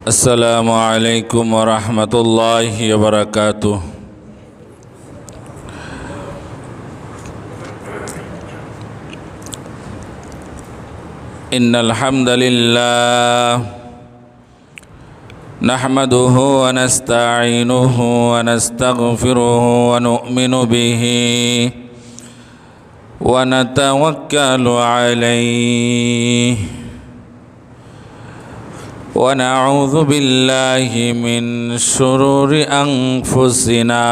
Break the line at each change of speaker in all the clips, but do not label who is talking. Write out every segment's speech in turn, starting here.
السلام عليكم ورحمة الله وبركاته. إن الحمد لله نحمده ونستعينه ونستغفره ونؤمن به ونتوكل عليه ونعوذ بالله من شرور أنفسنا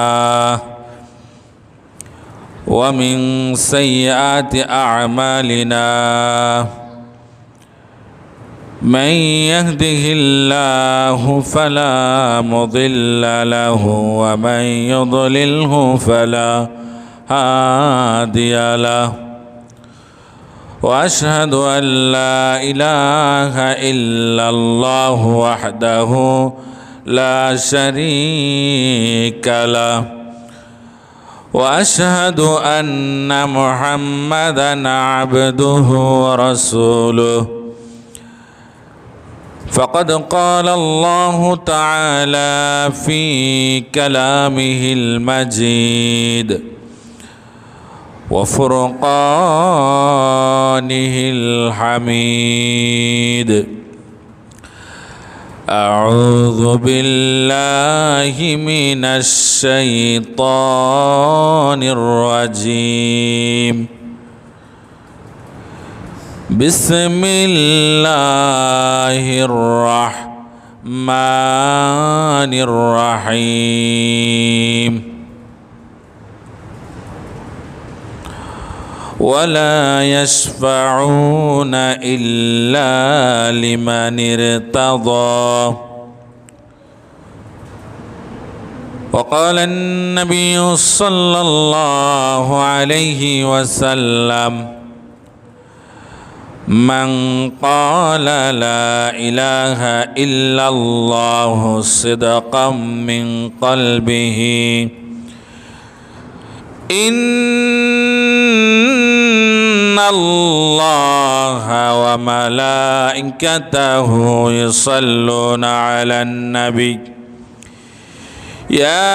ومن سيئات أعمالنا من يهده الله فلا مضل له ومن يضلله فلا هادي له وأشهد أن لا إله إلا الله وحده لا شريك له وأشهد أن محمدًا عبده ورسوله فقد قال الله تعالى في كلامه المجيد وفرقانه الحميد أعوذ بالله من الشيطان الرجيم بسم الله الرحمن الرحيم ولا يشفعون إلا لمن ارتضى وقال النبي صلى الله عليه وسلم من قال لا إله إلا الله صدقا من قلبه إن الله وملائكته يصلون على النبي يا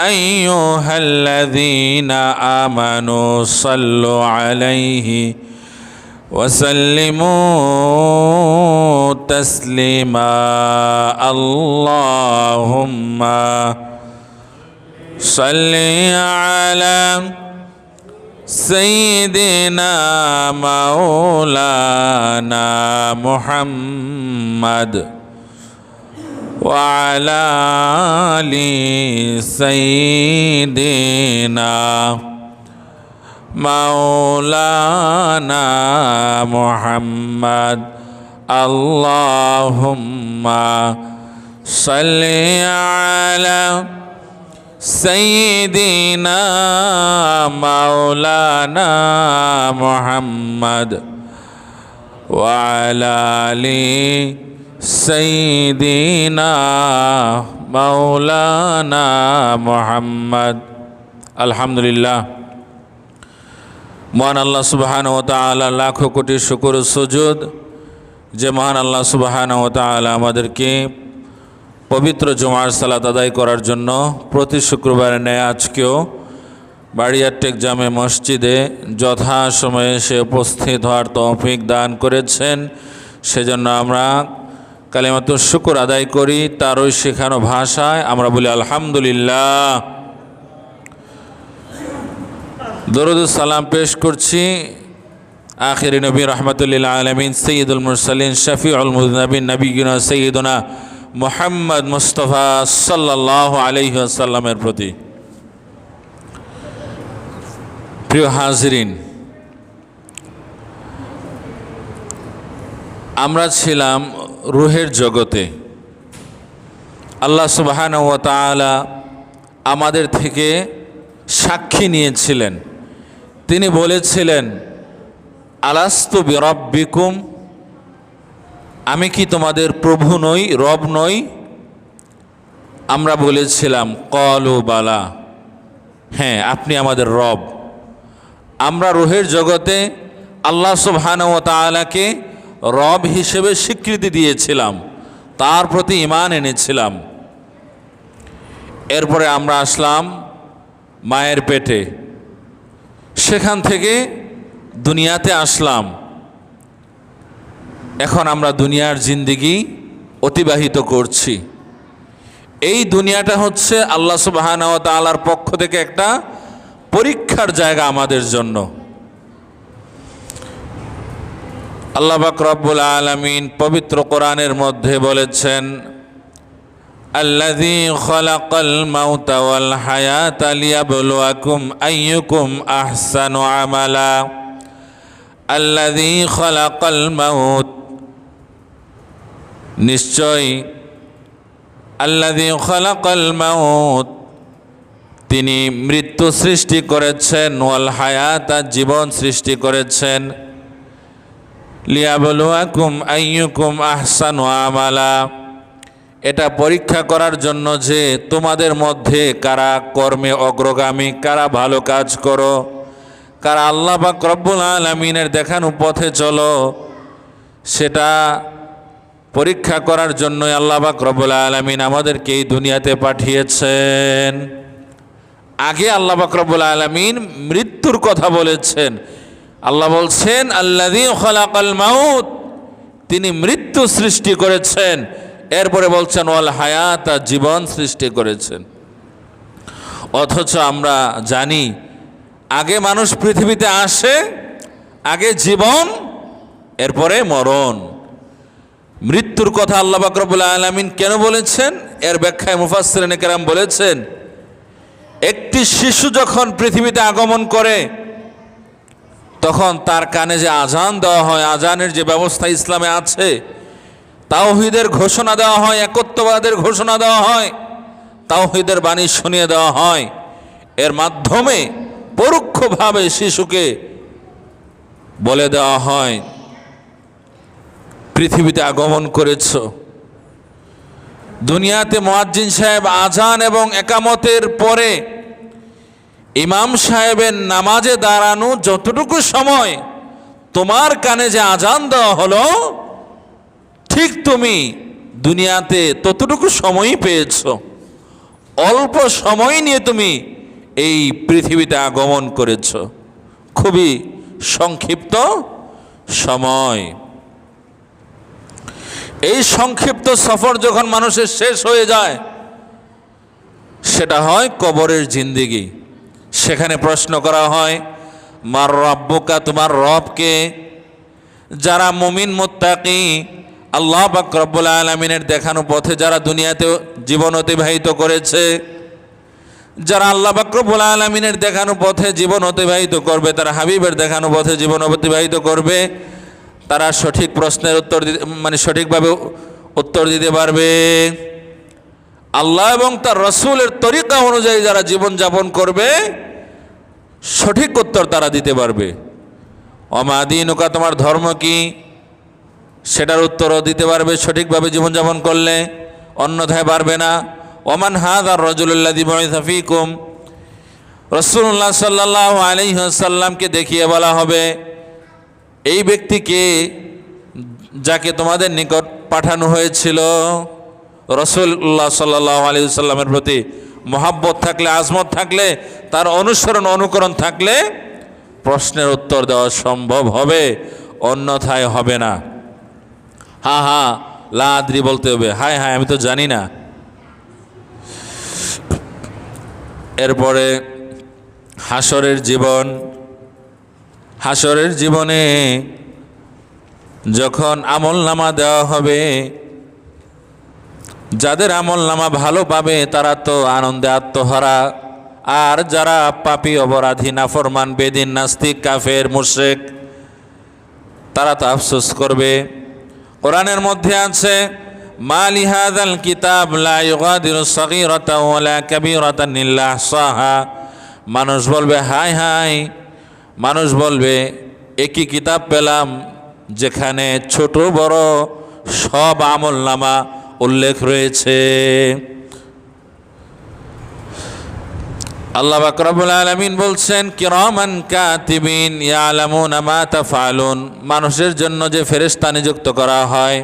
أيها الذين آمنوا صلوا عليه وسلموا تسليما اللهم صل على سيدنا مولانا محمد وعلى آل سيدنا مولانا محمد اللهم صل على سيدنا مولانا محمد وعلى آل سيدنا مولانا محمد الحمد لله মহান আল্লাহ সুবহানাহু ওয়া তাআলা লাখো কোটি শুকর ও সুজুদ যে মহান আল্লাহ সুবহানাহু ওয়া তাআলা আমাদেরকে পবিত্র জুমার সালাত আদায় করার জন্য প্রতি শুক্রবারে ন্যায় আজকেও বাড়িয়ারটেক জামে মসজিদে যথাসময়ে এসে উপস্থিত হওয়ার তৌফিক দান করেছেন। সেজন্য আমরা কালিমাতুশ শুকর আদায় করি তারই শেখানো ভাষায় আমরা বলি আলহামদুলিল্লাহ। দরুদ ও সালাম পেশ করছি আখিরি নবী রাহমাতুল আলামিন সৈয়দুল মুরসালিন শফিউল মুযনিবিন নবিয়ুনা সাইয়্যিদুনা মুহাম্মদ মুস্তাফা সাল্লাল্লাহু আলাইহি ওয়াসাল্লামের প্রতি। প্রিয় হাজিরিন, আমরা ছিলাম রূহের জগতে। আল্লাহ সুবহানাহু ওয়া তাআলা আমাদের থেকে সাক্ষী নিয়েছিলেন। তিনি বলেছিলেন আলাস্তু বিরাব্বিকুম, আমি কি তোমাদের প্রভু নই, রব নই? আমরা বলেছিলাম ক্বালু বালা, হ্যাঁ আপনি আমাদের রব। আমরা রূহের জগতে আল্লাহ সুবহানাহু ওয়া তাআলাকে রব হিসেবে স্বীকৃতি দিয়েছিলাম, তার প্রতি ঈমান এনেছিলাম। এরপরে আমরা আসলাম মায়ের পেটে, সেখান থেকে দুনিয়াতে আসলাম। এখন আমরা দুনিয়ার জিন্দেগি অতিবাহিত করছি। এই দুনিয়াটা হচ্ছে আল্লাহ সুবহানাহু ওয়া তাআলার পক্ষ থেকে একটা পরীক্ষার জায়গা আমাদের জন্য। আল্লাহ পাক রব্বুল আলামিন পবিত্র কোরআনের মধ্যে বলেছেন, আল্লাযী খালাকাল মাউতা ওয়াল হায়াতা লিয়াবলুয়াকুম আইয়ুকুম আহসানু আমালা। আল্লাযী খালাকাল মাউত, নিশ্চয় আল্লাযী খালাকাল মাউত, তিনি মৃত্যু সৃষ্টি করেছেন, ওয়াল হায়াতা, জীবন সৃষ্টি করেছেন, লিয়াবলুয়াকুম আইয়ুকুম আহসানু আমালা, এটা পরীক্ষা করার জন্য যে তোমাদের মধ্যে কারা কর্মে অগ্রগামী, কারা ভালো কাজ করো, কারা আল্লাহ পাক রব্বুল আলামিনের দেখানো পথে চলো, সেটা পরীক্ষা করার জন্যই আল্লাহ পাক রব্বুল আলামিন আমাদেরকে এই দুনিয়াতে পাঠিয়েছেন। আগে আল্লাহ পাক রব্বুল আলামিন মৃত্যুর কথা বলেছেন। আল্লাহ বলছেন আল্লাযী খালাকাল মাউত, তিনি মৃত্যু সৃষ্টি করেছেন। এরপরে বলছেন ওয়াল হায়াতা, জীবন সৃষ্টি করেছেন। অথচ আমরা জানি আগে মানুষ পৃথিবীতে আসে, আগে জীবন, এরপরে মরণ। মৃত্যুর কথা আল্লাহ পাক রব্বুল আলামিন কেন বলেছেন, এর ব্যাখ্যায় মুফাসসিরিনে কেরাম বলেছেন, একটি শিশু যখন পৃথিবীতে আগমন করে তখন তার কানে যে আজান দেওয়া হয়, আজানের যে ব্যবস্থা ইসলামে আছে, তাওহীদের ঘোষণা দেওয়া হয়, একত্ববাদের ঘোষণা দেওয়া হয়, তাওহীদের বাণী শুনিয়ে দেওয়া হয়। এর মাধ্যমে পরোক্ষভাবে শিশুকে বলে দেওয়া হয় পৃথিবীতে আগমন করেছ। দুনিয়াতে মুয়াজ্জিন সাহেব আজান এবং একামতের পরে ইমাম সাহেবের নামাজে দাঁড়ানো যতটুকু সময় তোমার কানে যে আজান দেওয়া হলো, ঠিক তুমি দুনিয়াতে ততটুকু সময়ই পেয়েছ। অল্প সময় নিয়ে তুমি এই পৃথিবীতে আগমন করেছ, খুবই সংক্ষিপ্ত সময়। এই সংক্ষিপ্ত সফর যখন মানুষের শেষ হয়ে যায়, সেটা হয় কবরের জিন্দেগি। সেখানে প্রশ্ন করা হয় মার রাব্বুকা, তোমার রবকে। যারা মুমিন মুত্তাকি, আল্লাহ পাক রব্বুল আলামিনের দেখানো পথে যারা দুনিয়াতে জীবন অতিবাহিত করেছে, যারা আল্লাহ পাক রব্বুল আলামিনের দেখানো পথে জীবন অতিবাহিত করবে, তারা হাবিবের দেখানো পথে জীবন অতিবাহিত করবে, তারা সঠিক প্রশ্নের উত্তর দিতে, সঠিকভাবে উত্তর দিতে পারবে। আল্লাহ এবং তার রসুলের তরিকা অনুযায়ী যারা জীবনযাপন করবে, সঠিক উত্তর তারা দিতে পারবে। ওমা দীনুকা, তোমার ধর্ম কি, সেটার উত্তরও দিতে পারবে সঠিকভাবে জীবনযাপন করলে, অন্যথায় পারবে না। ওমান হাযার রাজুলুল্লাযী বুইসা ফীকুম, রাসূলুল্লাহ সাল্লাল্লাহু আলাইহি ওয়াসাল্লামকে দেখিয়ে বলা হবে, এই ব্যক্তিকে যাকে তোমাদের নিকট পাঠানো হয়েছিল। রাসূলুল্লাহ সাল্লাল্লাহু আলাইহি ওয়াসাল্লামের প্রতি মহাব্বত থাকলে, আজমত থাকলে, তার অনুসরণ অনুকরণ থাকলে প্রশ্নের উত্তর দেওয়া সম্ভব হবে, অন্যথায় হবে না। হা হা লা আদ্রি বলতে হবে, হায় হায় আমি তো জানি না। এরপরে হাসরের জীবন। হাসরের জীবনে যখন আমলনামা দেওয়া হবে, যাদের আমলনামা ভালো পাবে তারা তো আনন্দে আত্মহারা, আর যারা পাপী, অপরাধী, নাফরমান, বেদিন, নাস্তিক, কাফের, মুশরিক, তারা তো আফসোস করবে। কোরআনের মধ্যে আছে মা লিহাযাল কিতাব লা ইউগাদিরু সাগীরাতান ওয়ালা কাবীরাতান ইল্লা আহসাহা। মানুষ বলবে হায় হায়, মানুষ বলবে একই কিতাব পেলাম যেখানে ছোট বড় সব আমলনামা উল্লেখ রয়েছে। আল্লাহ পাক রব্বুল আলামিন বলছেন কিরামান কাতিবিন ইয়ালামুনা মা তাফআলুন। মানুষের জন্য যে ফেরেশতা নিযুক্ত করা হয়,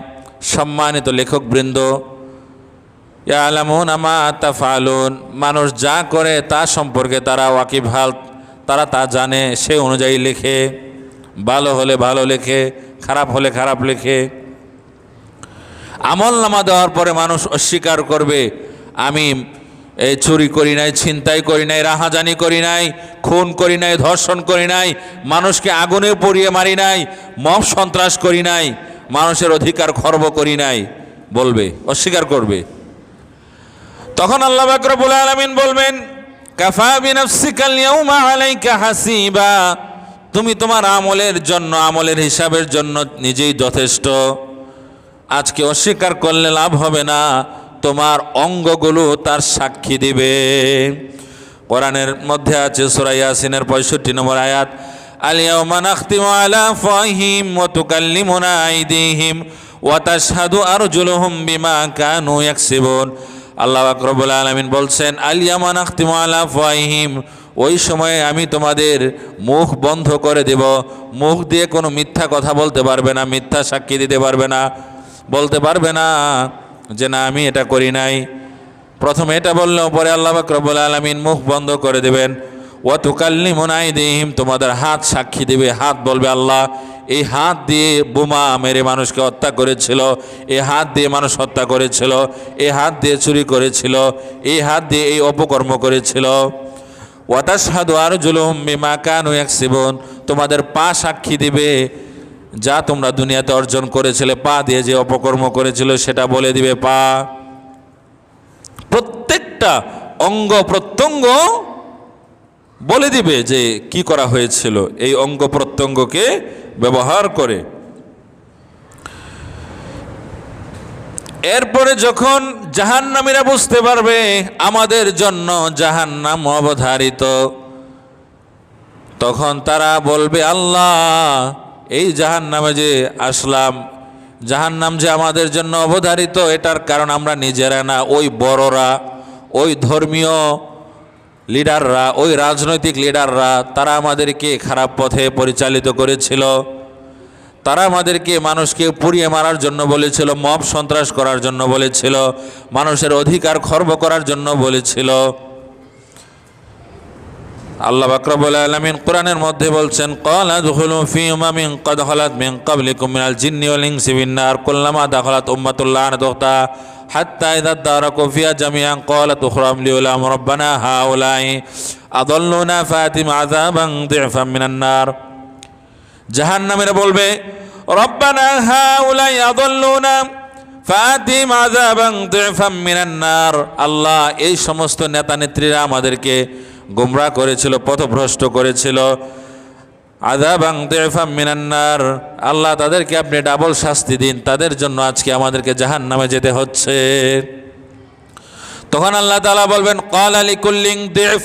সম্মানিত লেখকবৃন্দ, ইয়ালামুনা মা তাফআলুন, মানুষ যা করে তা সম্পর্কে তারা ওয়াকিবহাল, তারা তা জানে, সে অনুযায়ী লেখে। ভালো হলে ভালো লেখে, খারাপ হলে খারাপ লেখে। আমলনামা দেওয়ার পরে মানুষ অস্বীকার করবে, আমি এই চুরি করি নাই, ছিনতাই করি নাই, রাহাজানি করি নাই, খুন করি নাই, ধর্ষণ করি নাই, মানুষকে আগুনে পুড়িয়ে মারি নাই, মব সন্ত্রাস করি নাই, মানুষের অধিকার খর্ব করি নাই, বলবে, অস্বীকার করবে। তখন আল্লাহ পাক রব্বুল আলামিন বলবেন কাফা বিনাফসিকাল ইয়াউমা আলাইকা হাসিবা, তুমি তোমার আমলের জন্য, আমলের হিসাবের জন্য নিজেই যথেষ্ট। আজকে অস্বীকার করলে লাভ হবে না, তোমার অঙ্গগুলো তার সাক্ষী দিবে। কোরআনের মধ্যে আছে সূরা ইয়াসিনের 65 নম্বর আয়াত, আল ইয়াউমা নাখতিমু আলা আফওয়াহিহিম ওয়া তুকাল্লিমুনা আইদিহিম ওয়া তাশহাদু আরজুলুহুম বিমা কানু ইয়াকসিবুন। আল্লাহ পাক রব্বুল আলামিন বলছেন আল ইয়াউমা নাখতিমু আলা আফওয়াহিহিম, ওই সময়ে আমি তোমাদের মুখ বন্ধ করে দেব, মুখ দিয়ে কোনো মিথ্যা কথা বলতে পারবে না, মিথ্যা সাক্ষী দিতে পারবে না, বলতে পারবে না যে না আমি এটা করি নাই। প্রথমে এটা বললেও পরে আল্লাহ পাক রব্বুল আলামিন মুখ বন্ধ করে দেবেন। ওয়া তুকাল্লিমুনা আইদিহিম, তোমাদের হাত সাক্ষী দেবে, হাত বলবে আল্লাহ এই হাত দিয়ে বোমা মেরে মানুষকে হত্যা করেছিল, এই হাত দিয়ে মানুষ হত্যা করেছিল, এই হাত দিয়ে চুরি করেছিল, এই হাত দিয়ে এই অপকর্ম করেছিল। ওয়া তাশহাদু আরজুলুহুম বিমা কানু ইয়াকসিবুন, তোমাদের পা সাক্ষী দিবে, যা তোমরা দুনিয়াতে অর্জন করেছিলে, পা দিয়ে যে অপকর্ম করেছিল সেটা বলে দিবে পা। প্রত্যেকটা অঙ্গ প্রত্যঙ্গ বলে দিবে যে কি করা হয়েছিল এই অঙ্গ প্রত্যঙ্গকে ব্যবহার করে। এরপরে যখন জাহান্নামীরা বুঝতে পারবে আমাদের জন্য জাহান্নাম অবধারিত, তখন তারা বলবে আল্লাহ এই জাহান্নামে যে আসলাম, জাহান্নাম যে আমাদের জন্য অবধারিত, এটার কারণ আমরা নিজেরা না, ওই বড়রা, ওই ধর্মীয় লিডাররা, ওই রাজনৈতিক লিডাররা, তারা আমাদেরকে খারাপ পথে পরিচালিত করেছিল, তারা আমাদেরকে মানুষকে পুড়িয়ে মারার জন্য বলেছিল, মব সন্ত্রাস করার জন্য বলেছিল, মানুষের অধিকার খর্ব করার জন্য বলেছিল। আল্লাহ পাক রব্বুল আলামিন কোরআনের মধ্যে বলছেন ক্বালা দুখুলু ফি উমামিন ক্বাদ খালাত মিন ক্বাবলিকুম মিনাল জিন্নি ওয়াল ইনসি ফিন নার কুল্লামা দাখালাত উম্মাতুন লা'নাত উখতা হাত্তা ইযা দারাকু ফিহা জামিআন ক্বালাত উখরাম লিউলাম রাব্বানা হাউলাই আযাল্লুনা ফাতিম আযাবান দি'ফাম মিনান নার। জাহান্নামীরা বলবে রব্বানা হাউলাই আযাল্লুনা ফাতিম আযাবান দি'ফাম মিনান নার, আল্লাহ এই সমস্ত নেতা নেত্রীরা আমাদেরকে গুমরাহ করেছিল, পথভ্রষ্ট করেছিল, আযাবান দি'ফাম মিনান নার, আল্লাহ তাদেরকে আপনি ডাবল শাস্তি দিন, তাদের জন্য আজকে আমাদেরকে জাহান্নামে যেতে হচ্ছে। তখন আল্লাহ তাআলা বলবেন ক্বালা লিকুল্লিন দি'ফ,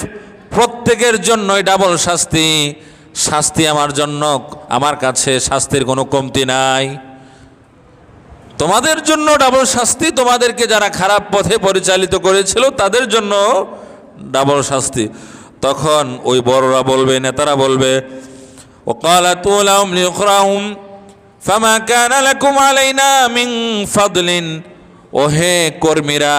প্রত্যেকের জন্যই ডাবল শাস্তি, শাস্তি আমার জন্য, আমার কাছে শাস্তির কোনো কমতি নাই, তোমাদের জন্য ডাবল শাস্তি, তোমাদেরকে যারা খারাপ পথে পরিচালিত করেছিল তাদের জন্য ডাবল শাস্তি। তখন ওই বড়রা বলবে, নেতারা বলবে ওয়াকালাতু লাহুম লিউখরাহুম ফামা কানা লাকুম আলাইনা মিন ফাদলিন, ওহে কর্মীরা,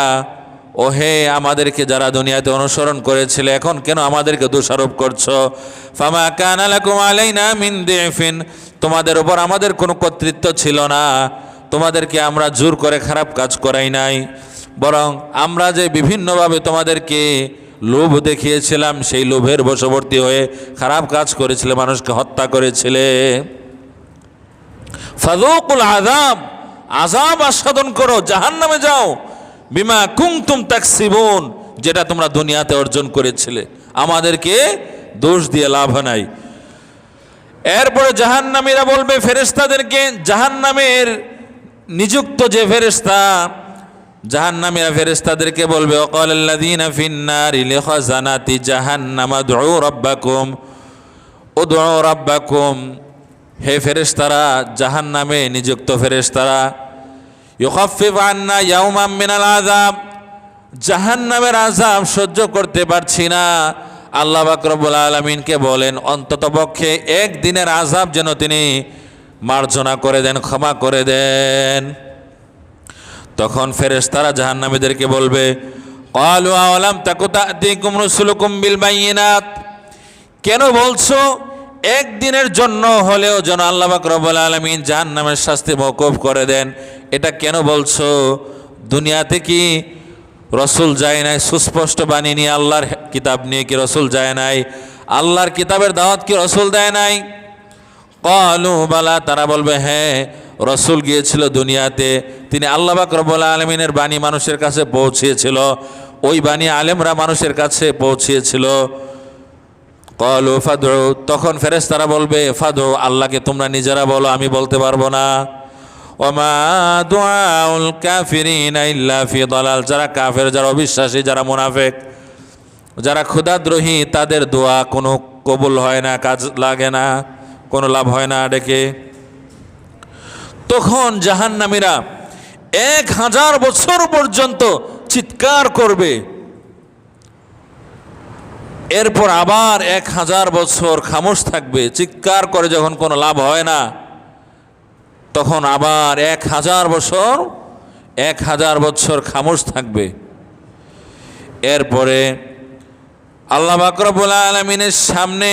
ওহে আমাদেরকে যারা দুনিয়াতে অনুসরণ করেছিল, এখন কেন আমাদেরকে দোষারোপ করছো? ফামা কানা লাকুম আলাইনা মিন দি'ফিন, তোমাদের উপর আমাদের কোনো কর্তৃত্ব ছিল না, তোমাদেরকে আমরা জোর করে খারাপ কাজ করাই নাই, বরং আমরা যে বিভিন্নভাবে তোমাদেরকে লোভ দেখিয়েছিলাম, সেই লোভের বশবর্তী হয়ে খারাপ কাজ করেছিলে, মানুষকে হত্যা করেছিলে। ফাযুকুল আযাব, আযাব আস্বাদন করো, জাহান্নামে যাও, বিমা কুনতুম তাকসিবুন, যেটা তোমরা দুনিয়াতে অর্জন করেছিলে, আমাদেরকে দোষ দিয়ে লাভ নাই। এরপরে জাহান্নামীরা বলবে ফেরেশতাদেরকে, জাহান্নামের নিযুক্ত যে ফেরেশতা, জাহান্নামীরা ফেরেশতাদেরকে বলবে ওয়াকালাল্লাযীনা ফিন-নারি লিখাযানাতি জাহান্নাম উদউ রাব্বাকুম উদউ রাব্বাকুম, হে ফেরেশতারা, জাহান্নামে নিযুক্ত ফেরেশতারা, ইউখাফফিফ আন্না ইয়াওমান মিনাল আযাব, জাহান্নামের আযাব সহ্য করতে পারছি না, আল্লাহ পাক রব্বুল আলামিনকে বলেন অন্ততপক্ষে একদিনের আযাব যেন তিনি মার্জনা করে দেন, ক্ষমা করে দেন। তখন ফেরেশতারা জাহান্নামীদেরকে বলবে, ক্বালু আওয়ালাম তাকু তা'তিকুম রুসুলুকুম বিল বায়িনাত, কেন বলছো একদিনের জন্য হলেও যেন আল্লাহ পাক রব্বুল আলামিন জাহান্নামের শাস্তি মওকুফ করে দেন, এটা কেন বলছো? দুনিয়াতে কি রসুল যায় নাই? সুস্পষ্ট বাণী নিয়ে, আল্লাহর কিতাব নিয়ে কি রসুল যায় নাই? আল্লাহর কিতাবের দাওয়াত কি রসুল দেয় নাই? ক্বালু বালা, তারা বলবে হ্যাঁ, রসুল গিয়েছিল দুনিয়াতে, তিনি আল্লাহ পাক রব্বুল আলামিনের বাণী মানুষের কাছে পৌঁছিয়েছিল, ওই বাণী আলেমরা মানুষের কাছে পৌঁছিয়েছিল। ক্বালু ফাদউ, তখন ফেরেশতারা বলবে ফাদউ, আল্লাহকে তোমরা নিজেরা বলো, আমি বলতে পারবো না। ওমা দুআউল কাফিরিনা ইল্লা ফি দালাল, যারা কাফের, যারা অবিশ্বাসী, যারা মুনাফিক, যারা ক্ষুধাদ্রোহী, তাদের দোয়া কোনো কবুল হয় না, কাজ লাগে না, কোনো লাভ হয় না ডেকে। তখন জাহান্নামীরা 1000 বছর পর্যন্ত চিৎকার করবে, এরপর আবার 1000 বছর খামোশ থাকবে। চিৎকার করে যখন কোনো লাভ হয় না, তখন আবার 1000 বছর খামোশ থাকবে। এরপরে আল্লাহ পাক রব্বুল আলামিনের সামনে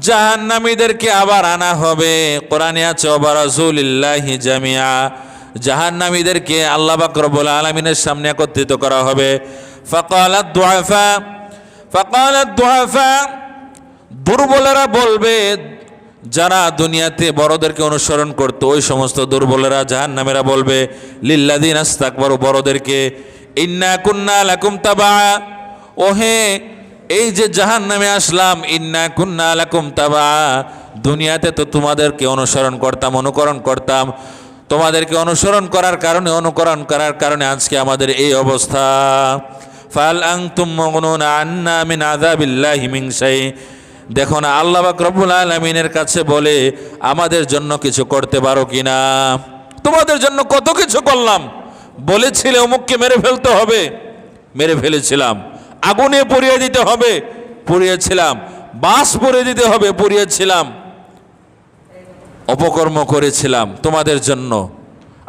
জাহান্নামীদেরকে আবার আনা হবে। কোরআনে আছে ওয়া রাসূলিল্লাহি জামিআ, জাহান্নামীদেরকে আল্লাহ পাক রব্বুল আলামিনের সামনে একত্রিত করা হবে। ফাকালাত দুআফা, দুর্বলেরা বলবে, যারা দুনিয়াতে বড়দেরকে অনুসরণ করত, ওই সমস্ত দুর্বলেরা, জাহান্নামীরা বলবে লিল্লাযিনা ইসতাকবারু, বড়দেরকে, ইন্না কুন্না লাকুম তাবা, ওহে এই যে জাহান্নামে আসলাম, ইন্না কুন্না লাকুম তাবা, দুনিয়াতে তো তোমাদেরকে অনুসরণ করতাম, অনুকরণ করতাম, তোমাদেরকে অনুসরণ করার কারণে আজকে আমাদের এই অবস্থা। ফাল আনতুম মুগনুনা আন্না মিন আযাবিল্লাহি মিন শাই, দেখো না আল্লাহ পাক রব্বুল আলামিনের কাছে বলে আমাদের জন্য কিছু করতে পারো কিনা? তোমাদের জন্য কত কিছু করলাম, বলেছিলে অমুককে মেরে ফেলতে হবে, মেরে ফেলেছিলাম, আগুনে পুড়িয়ে দিতে হবে, পুড়িয়েছিলাম, বাস পুড়িয়ে দিতে হবে, পুড়িয়েছিলাম, অপকর্ম করেছিলাম তোমাদের জন্য,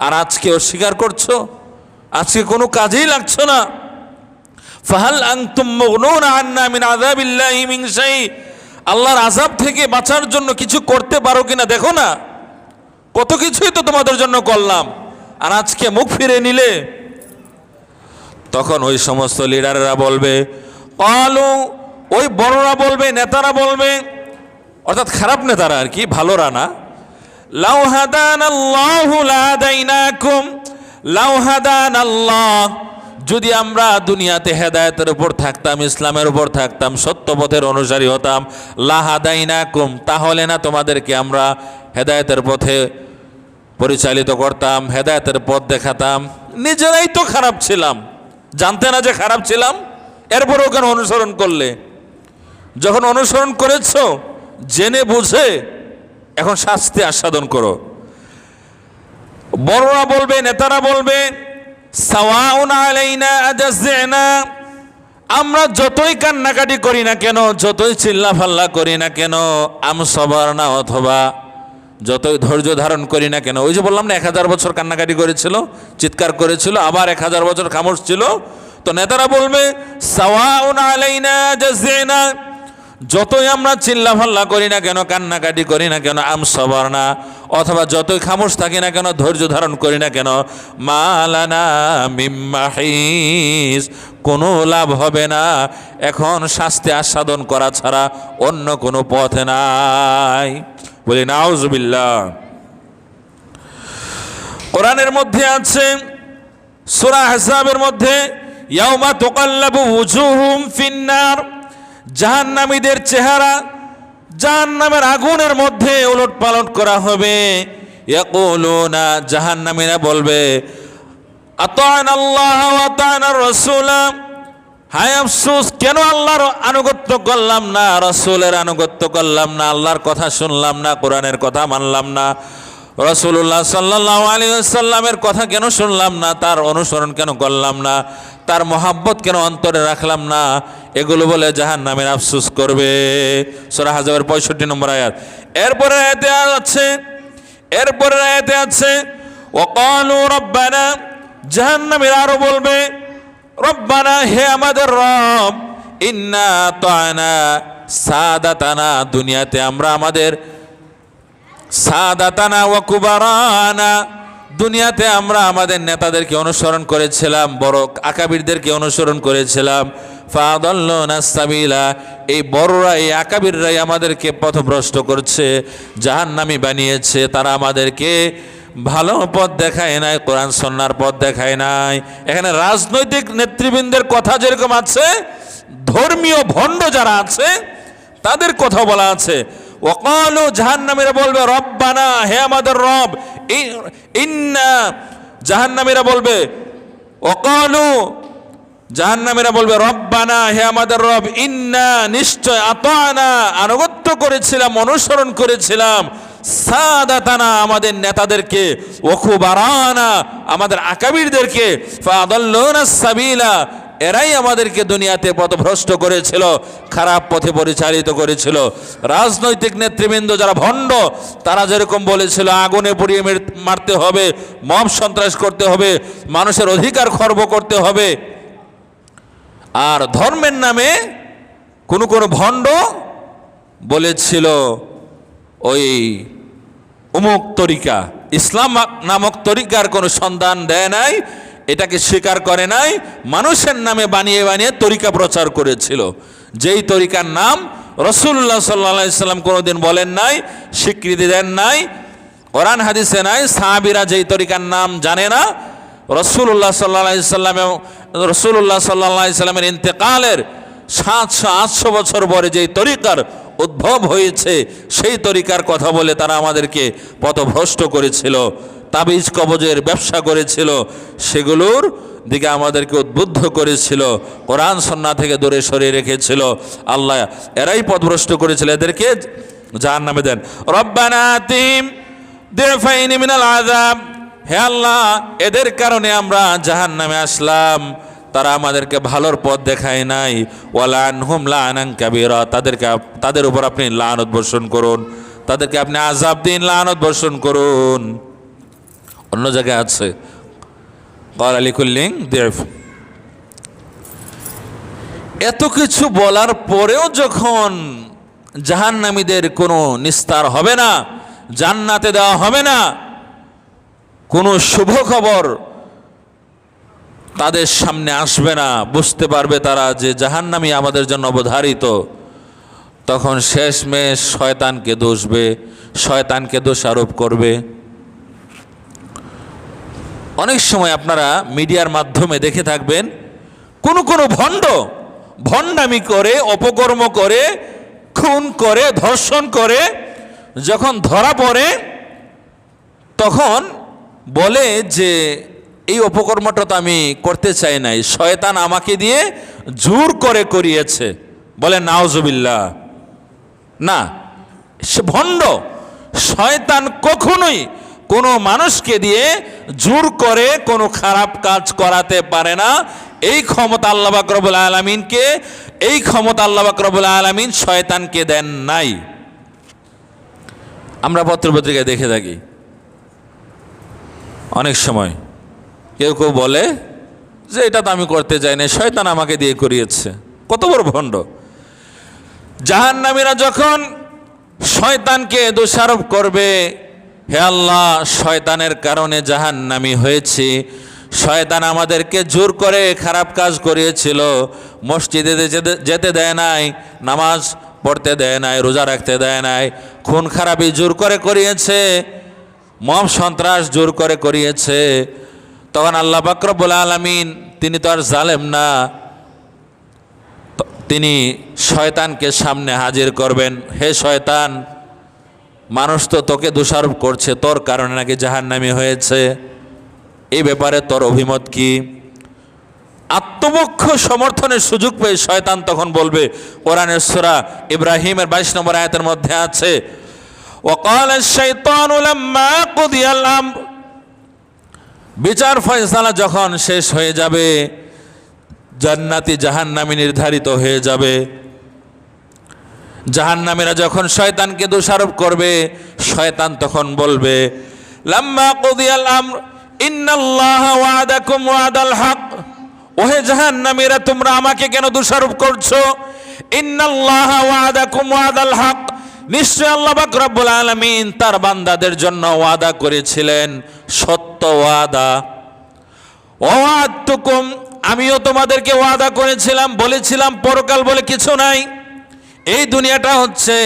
আর আজকে অস্বীকার করছো, আজকে কোনো কাজেই লাগছো না। ফাহাল আনতুম মুগনুনা আন্না মিন আযাবিল্লাহি মিন শাই, আল্লাহর আযাব থেকে বাঁচার জন্য কিছু করতে পারো কিনা দেখো না, কত কিছুই তো তোমাদের জন্য করলাম, আর আজকে মুখ ফিরে নিলে। তখন ওই সমস্ত লিডাররা বলবে, ক্বালু, ওই বড়রা বলবে, নেতারা বলবে, অর্থাৎ খারাপ নেতারা আর কি, ভালোরা না, লাউ হাদানাল্লাহু লাহাদাইনাকুম, লাউ হাদানাল্লাহ, যদি আমরা দুনিয়াতে হেদায়েতের উপর থাকতাম, ইসলামের উপর থাকতাম, সত্য পথের অনুসারী হতাম, লাহাদাইনাকুম, তাহলে না তোমাদেরকে আমরা হেদায়েতের পথে পরিচালিত করতাম, হেদায়েতের পথ দেখাতাম। নিজেরাই তো খারাপ ছিলাম, জানতে না যে খারাপ ছিলাম, এরপরেও কেন অনুসরণ করলে? যখন অনুসরণ করেছো জেনে বুঝে, এখন শাস্তি আস্বাদন করো। বড়রা বলবে, নেতারা বলবে, সাওয়াউন আলাইনা আজাযনা, আমরা যতই কান্নাকাটি করি না কেন, যতই চিল্লাফাল্লা করি না কেন, আম সবারনা, অথবা যতই ধৈর্য ধারণ করি না কেন, ওই যে বললাম না 1000 বছর কান্নাকাটি করেছিল, চিৎকার করেছিল, আবার 1000 বছর খামোশ ছিল। তো নেতারা বলবে সাওয়াউন আলাইনা আজাযনা, যতই আমরা চিল্লাফাল্লা করি না কেন, কান্নাকাটি করি না কেন, আম সবারনা, অথবা যতই খামোশ থাকি না কেন, ধৈর্য ধারণ করি না কেন, মালানা মিম মাহিস, কোনো লাভ হবে না, এখন শাস্তি আস্বাদন করা ছাড়া অন্য কোনো পথ নাই। বলি নাউজুবিল্লাহ। কোরআনের মধ্যে আছে সূরা আহজাবের মধ্যে, ইয়াউমা তুকাল্লাবু উজুহুম ফিন্নার, জাহান্নামীদের চেহারা জাহান্নামের আগুনের মধ্যে উলট পালট করা হবে। ইয়াকুলুনা, জাহান্নামীরা বলবে, আতা'নাল্লাহ ওয়া আতা'নার রাসূল, হায় আফসোস, কেন আল্লাহর আনুগত্য করলাম না, রাসূলের আনুগত্য করলাম না, আল্লাহর কথা শুনলাম না, কোরআনের কথা মানলাম না। রাসূলুল্লাহ সাল্লাল্লাহু আলাইহি ওয়াসাল্লামের কথা কেন শুনলাম না, তার অনুসরণ কেন করলাম না, তার মহাব্বত কেন অন্তরে রাখলাম না, এগুলো বলে জাহান্নামের আফসোস করবে। সূরা হাজবের 65 নম্বর আয়াত। এরপরে আয়াতে আছে ওয়াকালু রব্বানা, জাহান্নামীরা আরো বলবে রব্বানা, হে আমাদের রব, ইন্না আতানা সাদাতানা, দুনিয়াতে আমরা আমাদের সাদাতানা ওয়া কুবারানা, দুনিয়াতে আমরা আমাদের নেতাদেরকে অনুসরণ করেছিলাম, বড় আকাবিরদেরকে অনুসরণ করেছিলাম। ফাদাল্লুনা সাবিলা, এই বড়রা এই আকাবিররাই আমাদেরকে পথভ্রষ্ট করছে, জাহান্নামী বানিয়েছে। তারা আমাদেরকে ভালো পথ দেখায় নাই, কোরআন সুন্নাহর পথ দেখায় নাই। এখানে রাজনৈতিক নেতৃবৃন্দের কথা যেরকম আছে, ধর্মীয় ভণ্ড যারা আছে তাদের কথা বলা আছে। ওয়াকালু, জাহান্নামীরা বলবে রব্বানা, হে আমাদের রব, ইন্না, জাহান্নামীরা বলবে ওয়াকালু, জাহান্নামীরা বলবে রব্বানা, হে আমাদের রব, ইন্না, নিশ্চয়, আতানা, আনুগত্য করেছিলাম, অনুসরণ করেছিলাম, সাদাতানা, আমাদের নেতাদেরকে, ওয়া কুবারানা, আমাদের আকাবিরদেরকে, ফাদাল্লুনা সাবিলা, এরাই আমাদেরকে দুনিয়াতে পথভ্রষ্ট করেছিল, খারাপ পথে পরিচালিত করেছিল। রাজনৈতিক নেতৃবৃন্দ যারা ভণ্ড, তারা যেরকম বলেছিল আগুনে পুড়িয়ে মারতে হবে, মব সন্ত্রাস করতে হবে, মানুষের অধিকার খর্ব করতে হবে। আর ধর্মের নামে কোনো ভণ্ড বলেছিল ওই অমুক তরিকা, ইসলাম নামক তরিকার কোনো সন্ধান দেয় নাই, এটাকে স্বীকার করে নাই, মানুষের নামে বানিয়ে বানিয়ে তরিকা প্রচার করেছিল, যেই তরিকার নাম রাসূলুল্লাহ সাল্লাল্লাহু আলাইহি সাল্লাম কোনোদিন বলেন নাই, স্বীকৃতি দেন নাই, কোরআন হাদিসে নাই। সাহাবীরা যেই তরিকার নাম জানে না, রাসূলুল্লাহ সাল্লাল্লাহু আলাইহি সাল্লামের ইন্তেকালের 700-800 বছর পরে যেই তরিকার উদ্ভব হয়েছে, সেই তরিকার কথা বলে তারা আমাদেরকে পথভ্রষ্ট করেছিল, তাবিজ কবজের ব্যবসা করেছিল, সেগুলোর দিকে আমাদেরকে উদ্বুদ্ধ করেছিল, কোরআন সুন্নাহ থেকে দূরে সরিয়ে রেখেছিল। আল্লাহ এরাই পথভ্রষ্ট করেছিল, এদেরকে জাহান্নামে দেন। রব্বানা আতিহিম দিফাইনি মিনাল আযাব, হে আল্লাহ, এদের কারণে আমরা জাহান্নামে আসলাম, তারা আমাদেরকে ভালোর পথ দেখায় নাই। ওয়ালানহুম লানান কাবীরা, তাদের উপর আপনি লানত বর্ষণ করুন, তাদেরকে আপনি আযাব দিন, লানত বর্ষণ করুন। অন্য জায়গায় আছে ক্বালা লিকুল্লিন দিফ। এত কিছু বলার পরেও যখন জাহান্নামীদের কোনো নিস্তার হবে না, জান্নাতে দেওয়া হবে না, কোনো শুভ খবর তাদের সামনে আসবে না, বুঝতে পারবে তারা যে জাহান্নামী আমাদের জন্য অবধারিত, তখন শেষমেশ শয়তানকে দোষবে, শয়তানকে দোষারোপ করবে। অনেক সময় আপনারা মিডিয়ার মাধ্যমে দেখে থাকবেন, কোনো ভণ্ডামি করে, অপকর্ম করে, খুন করে, ধর্ষণ করে, যখন ধরা পড়ে তখন বলে যে এই অপকর্মটা তো আমি করতে চাই নাই, শয়তান আমাকে দিয়ে জোর করে করিয়েছে। বলে নাউজুবিল্লাহ। না, সে ভণ্ড। শয়তান কখনোই কোনো মানুষকে দিয়ে জোর করে কোনো খারাপ কাজ করাতে পারে না। এই ক্ষমতা আল্লাহ পাক রব্বুল আলামিনকে, এই ক্ষমতা আল্লাহ পাক রব্বুল আলামিন শয়তানকে দেন নাই। আমরা পত্রপত্রিকায় দেখে থাকি অনেক সময় কেউ কেউ বলে যে এটা তো আমি করতে চাই না, শয়তান আমাকে দিয়ে করিয়েছে। কত বড় ভণ্ড! জাহান্নামীরা যখন শয়তানকে দোষারোপ করবে, হে আল্লাহ, শয়তানের কারণে জাহান্নামী হয়েছি, শয়তান আমাদেরকে জোর করে খারাপ কাজ করিয়েছিল, মসজিদে যেতে দেয় নাই, নামাজ পড়তে দেয় নাই, রোজা রাখতে দেয় নাই, খুন খারাপি জোর করে করিয়েছে, মব সন্ত্রাস জোর করে করিয়েছে। তখন আল্লাহ পাক রব্বুল আলামিন, তিনি তো আর জালেম না, তিনি শয়তানকে সামনে হাজির করবেন। হে শয়তান, মানুষ তো তোকে দোষারোপ করছে, তোর কারণে নাকি জাহান্নামী হয়েছে, এই ব্যাপারে তোর অভিমত কি? আত্মপক্ষ সমর্থনের সুযোগ পেয়ে শয়তান তখন বলবে, কোরআনের সূরা ইব্রাহিমের 22 নম্বর আয়াতের মধ্যে আছে, وقال الشيطان لما قضي الأمر, বিচার ফয়সালা যখন শেষ হয়ে যাবে, জান্নাতি জাহান্নামী নির্ধারিত হয়ে যাবে, জাহান্নামীরা যখন শয়তানকে দোষারোপ করবে, শয়তান তখন বলবে লাম্মা কুদিয়াল আমর ইন্নাল্লাহা ওয়াদাকুম ওয়াদাল হক, ওহে জাহান্নামীরা তোমরা আমাকে কেন দোষারোপ করছো? ইন্নাল্লাহা ওয়াদাকুম ওয়াদাল হক, নিশ্চয় আল্লাহ পাক রব্বুল আলামিন তার বান্দাদের জন্য ওয়াদা করেছিলেন সত্য ওয়াদা। ওয়াদতুকুম, আমিও তোমাদেরকে ওয়াদা করেছিলাম, বলেছিলাম পরকাল বলে কিছু নাই, এই দুনিয়াটা হচ্ছে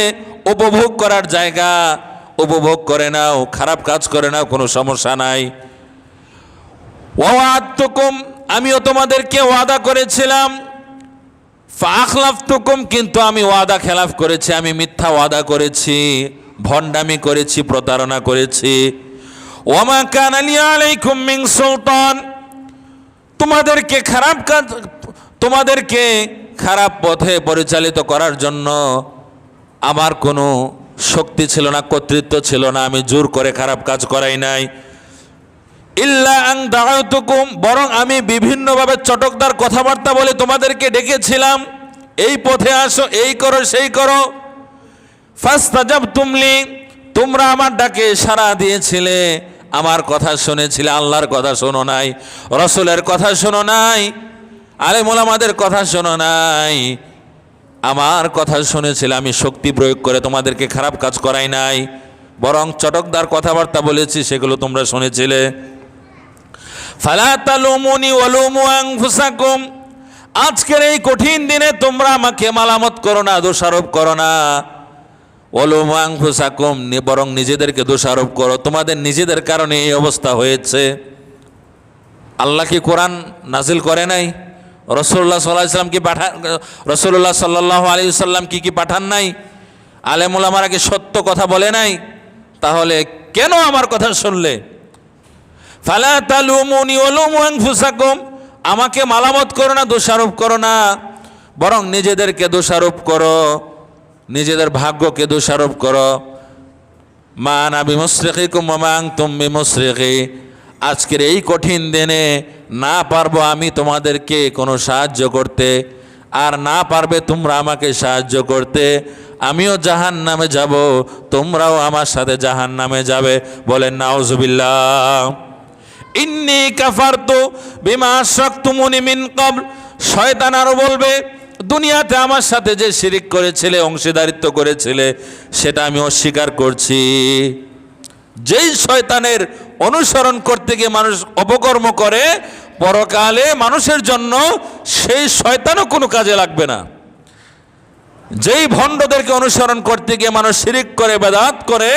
উপভোগ করার জায়গা, উপভোগ করে নাও, খারাপ কাজ করে নাও, কোনো সমস্যা নাই। ওয়াদতুকুম, আমিও তোমাদেরকে ওয়াদা করেছিলাম, ফাখলাফতুকুম, কিন্তু আমি ওয়াদা খেলাফ করেছি, আমি মিথ্যা ওয়াদা করেছি, ভণ্ডামি করেছি, প্রতারণা করেছি। ওয়ামা কানা লি আলাইকুম মিন সুলতান, তোমাদেরকে খারাপ পথে পরিচালিত করার জন্য আমার কোনো শক্তি ছিল না, কর্তৃত্ব ছিল না, আমি জোর করে খারাপ কাজ করাই নাই। ইল্লা আন দাউতুকুম, বরং আমি বিভিন্নভাবে চটকদার কথাবার্তা বলে তোমাদেরকে ডেকেছিলাম, এই পথে আসো, এই করো, সেই করো। ফাস্তাজাবতুম লি, তোমরা আমার ডাকে সাড়া দিয়েছিলে, আমার কথা শুনেছিলে, আল্লাহর কথা শোনো নাই, রাসূলের কথা শোনো নাই, আলেম ওলামাদের কথা শোনো নাই, আমার কথা শুনেছিলে। আমি শক্তি প্রয়োগ করে তোমাদেরকে খারাপ কাজ করাই নাই, বরং চটকদার কথাবার্তা বলেছি, সেগুলো তোমরা শুনেছিলে। ফালা তালুমুনি ওয়ালুমু আনফুসাকুম, আজকের এই কঠিন দিনে তোমরা আমাকে মালামত করো না, দোষারোপ করো না। ওয়ালুমু আনফুসাকুম, বরং নিজেদেরকে দোষারোপ করো, তোমাদের নিজেদের কারণে এই অবস্থা হয়েছে। আল্লাহ কি কোরআন নাজিল করে নাই? রাসূলুল্লাহ সাল্লাল্লাহু আলাইহি সাল্লাম কি রাসূলুল্লাহ সাল্লাল্লাহু আলাইহি সাল্লাম কি পাঠান নাই? আলেম ওলামারা কি সত্য কথা বলে নাই? তাহলে কেন আমার কথা শুনলে? ফালা তালুমুনি ওয়ালুমু আনফুসাকুম, আমাকে মালামত করো না, দোষারোপ করো না, বরং নিজেদেরকে দোষারোপ করো, নিজেদের ভাগ্যকে দোষারোপ করো। মা আনা বিমুসরিখিকুম ওয়া মা আনতুম বিমুসরিখি, আজকের এই কঠিন দিনে না পারবো আমি তোমাদেরকে কোনো সাহায্য করতে, আর না পারবে তোমরা আমাকে সাহায্য করতে। আমিও জাহান্নামে যাব, তোমরাও আমার সাথে জাহান্নামে যাবে। বলেন নাউজুবিল্লাহ। ইন্নী কাফারতু বিমা আশরাকতুমুনি মিন ক্বাবল, শয়তান আরো বলবে দুনিয়াতে আমার সাথে যে শিরিক করেছিলে, অংশীদারিত্ব করেছিলে, সেটা আমি অস্বীকার করছি। যেই শয়তানের অনুসরণ করতে গিয়ে মানুষ অপকর্ম করে, পরকালে মানুষের জন্য সেই শয়তানও কোনো কাজে লাগবে না। যেই ভণ্ডদেরকে অনুসরণ করতে গিয়ে মানুষ শিরিক করে, বেদাত করে,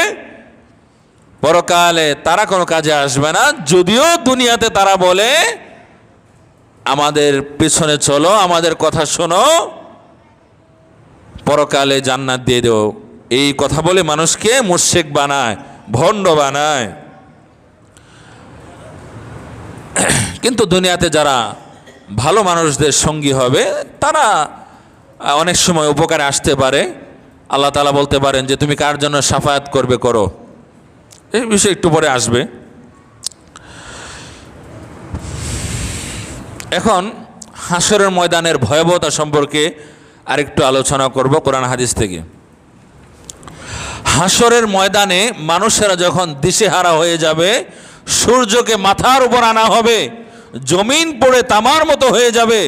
পরকালে তারা কোনো কাজে আসবে না। যদিও দুনিয়াতে তারা বলে আমাদের পিছনে চলো, আমাদের কথা শোনো, পরকালে জান্নাত দিয়ে দেও, এই কথা বলে মানুষকে মুশরিক বানায়, ভণ্ড বানায়। কিন্তু দুনিয়াতে যারা ভালো মানুষদের সঙ্গী হবে, তারা অনেক সময় উপকারে আসতে পারে। আল্লাহ তাআলা বলতে পারেন যে তুমি কার জন্য শাফায়াত করবে করো, এই বিষয় একটু পরে আসবে। এখন হাসরের ময়দানের ভয়াবহতা সম্পর্কে আরেকটু আলোচনা করব কোরআন হাদিস থেকে। হাসরের ময়দানে মানুষেরা যখন দিশেহারা হয়ে যাবে, সূর্যকে মাথার উপর আনা হবে, জমিন পড়ে তামার মতো হয়ে যাবে,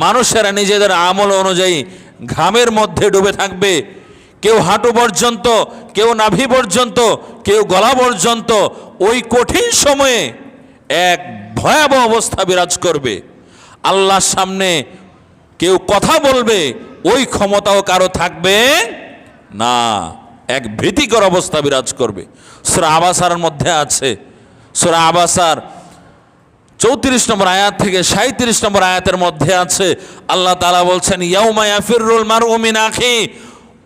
মানুষেরা নিজেদের আমল অনুযায়ী ঘামের মধ্যে ডুবে থাকবে। কেউ হাঁটু পর্যন্ত, কেউ নাভি পর্যন্ত, কেউ গলা পর্যন্ত। ওই কঠিন সময়ে এক ভয়াবহ অবস্থা বিরাজ করবে। আল্লাহর সামনে কেউ কথা বলবে, ওই ক্ষমতাও কারো থাকবে না। এক ভীতিকর অবস্থা বিরাজ করবে। সূরা আবাসার মধ্যে আছে, সূরা আবাসার 34 নম্বর আয়াত থেকে 37 নম্বর আয়াতের মধ্যে আছে, আল্লাহ তাআলা বলছেন ইয়াউমা ইয়াফিরুল মারউ মিন আখি,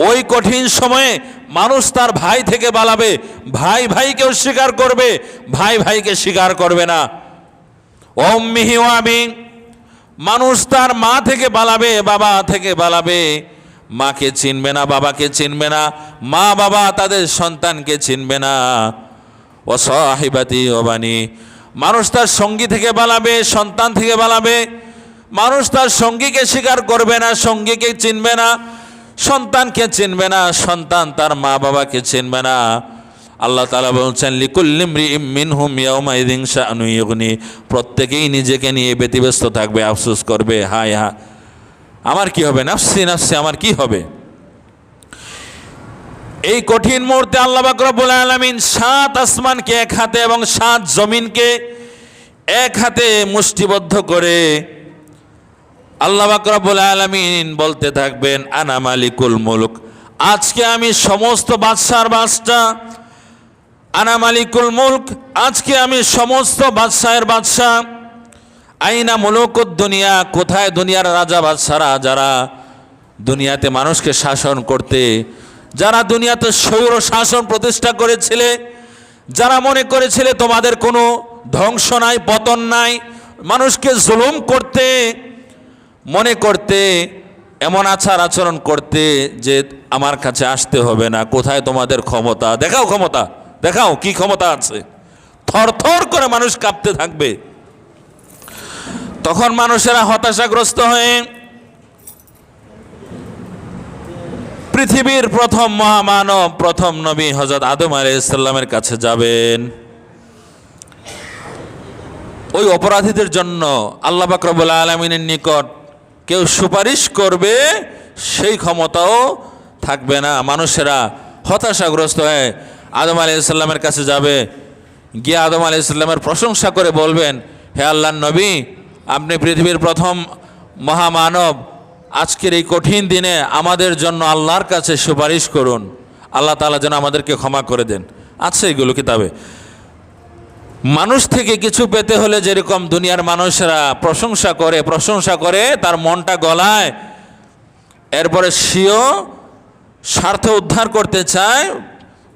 ওই কঠিন সময়ে মানুষ তার ভাই থেকে পালাবে, ভাই ভাইকেও স্বীকার করবে, ভাই ভাইকে স্বীকার করবে না। উম্মিহি ওয়া আবি, মানুষ তার মা থেকে পালাবে, বাবা থেকে পালাবে, মাকে চিনবে না, বাবাকে চিনবে না, মা বাবা তাদের সন্তানকে চিনবে না। ও সাহিবাতি ও বানি, মানুষ তার সঙ্গী থেকে পালাবে, সন্তান থেকে পালাবে। মানুষ তার সঙ্গীকে স্বীকার করবে না, সঙ্গীকে চিনবে না, সন্তানকে চিনবে না, সন্তান তার মা বাবাকে চিনবে না। আল্লাহ তাআলা বলছেন লিকুল্লি ইমরিইম মিনহুম ইয়াওমাইযিন শাআনুন ইউগনি, প্রত্যেকেই নিজেকে নিয়ে ব্যতিব্যস্ত থাকবে, আফসোস করবে, হায় হায় আমার কি হবে, নাফসি নাফসি আমার কি হবে। এই কঠিন মুহূর্তে আল্লাহ পাক রব্বুল আলামিন 7 আসমানকে এক হাতে এবং 7 জমিনকে এক হাতে মুষ্টিবদ্ধ করে আল্লাহ পাক রব্বুল আলামিন বলতে থাকবেন আনা মালিকুল মুলক, আজকে আমি সমস্ত বাদশার বাদশা। আনা মালিকুল মুলক, আজকে আমি সমস্ত বাদশাহের বাদশা। আইনা মুলুকুদ দুনিয়া, কোথায় দুনিয়ার রাজা বাদশারা, যারা দুনিয়াতে মানুষকে শাসন করতে, যারা দুনিয়াতে স্বৈর শাসন প্রতিষ্ঠা করেছিলে, যারা মনে করেছিলে তোমাদের কোনো ধ্বংস নাই, পতন নাই, মানুষকে জুলুম করতে, মনে করতে, এমন আচার আচরণ করতে যে আমার কাছে আসতে হবে না, কোথায় তোমাদের ক্ষমতা, দেখাও ক্ষমতা, দেখাও কি ক্ষমতা আছে। থরথর করে মানুষ কাঁপতে থাকবে। তখন মানুষেরা হতাশাগ্রস্ত হয়ে পৃথিবীর প্রথম মহামানব, প্রথম নবী হযরত আদম আলাইহিস সালামের কাছে যাবেন। ওই অপরাধীদের জন্য আল্লাহ পাক রব্বুল আলামিনের নিকট কেউ সুপারিশ করবে সেই ক্ষমতাও থাকবে না। মানুষেরা হতাশাগ্রস্ত হয়ে আদম আলাইহিস সালামের কাছে যাবে, গিয়ে আদম আলাইহিস সালামের প্রশংসা করে বলবেন, হে আল্লাহর নবী, আপনি পৃথিবীর প্রথম মহামানব, আজকের এই কঠিন দিনে আমাদের জন্য আল্লাহর কাছে সুপারিশ করুন, আল্লাহ তাআলা যেন আমাদেরকে ক্ষমা করে দেন। আছে এগুলো কিতাবে। মানুষ থেকে কিছু পেতে হলে যেরকম দুনিয়ার মানুষেরা প্রশংসা করে তার মনটা গলায়, এরপরে সেও স্বার্থ উদ্ধার করতে চায়,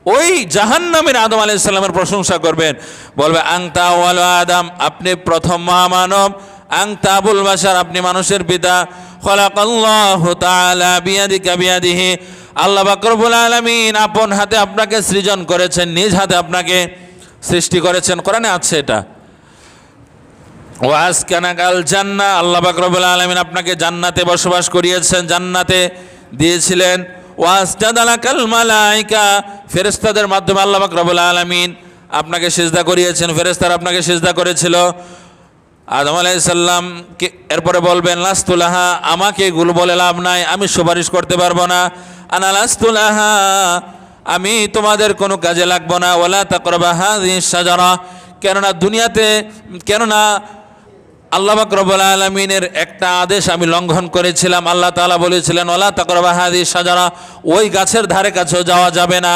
ওই জাহান্নামের আদম আলাইহিস সালামের প্রশংসা করবেন, বলবে আনতা আউয়ালু আদম, আপনি প্রথম মহামানব, আনতা আবুল বাশার, আপনি মানুষের পিতা, খালাকাল্লাহু তাআলা বিয়াদিকা বিয়াদিহি, আল্লাহ পাক রব্বুল আলামিন আপন হাতে আপনাকে সৃজন করেছেন, নিজ হাতে আপনাকে সৃষ্টি করেছেন, কোরআনে আছে এটা। ওয়াসকানাকাল জান্নাহ, আল্লাহ পাক রব্বুল আলামিন আপনাকে জান্নাতে বসবাস করিয়েছেন, জান্নাতে দিয়েছিলেন। ওয়াসজাদালাকাল মালাইকা, ফেরেশতাদের মাধ্যমে আল্লাহ পাক রব্বুল আলামিন আপনাকে সিজদা করিয়েছেন, ফেরেশতারা আপনাকে সিজদা করেছিল। আদম আলাইহিস সালাম এরপরে বলবেন লাস্তুলাহা, আমাকে এগুলো বলে লাভ নাই, আমি সুপারিশ করতে পারবো না। আনা লাস্তুলাহা, আমি তোমাদের কোনো কাজে লাগবো না। ওয়ালা তাকরাবা হাযিহিশ শাজারা, কেননা আল্লাহ পাক রব্বুল আলামিনের একটা আদেশ আমি লঙ্ঘন করেছিলাম। আল্লাহ তাআলা বলেছিলেন ওয়ালা তাকরাবা হাযিহিশ শাজারা, ওই গাছের ধারে কাছেও যাওয়া যাবে না।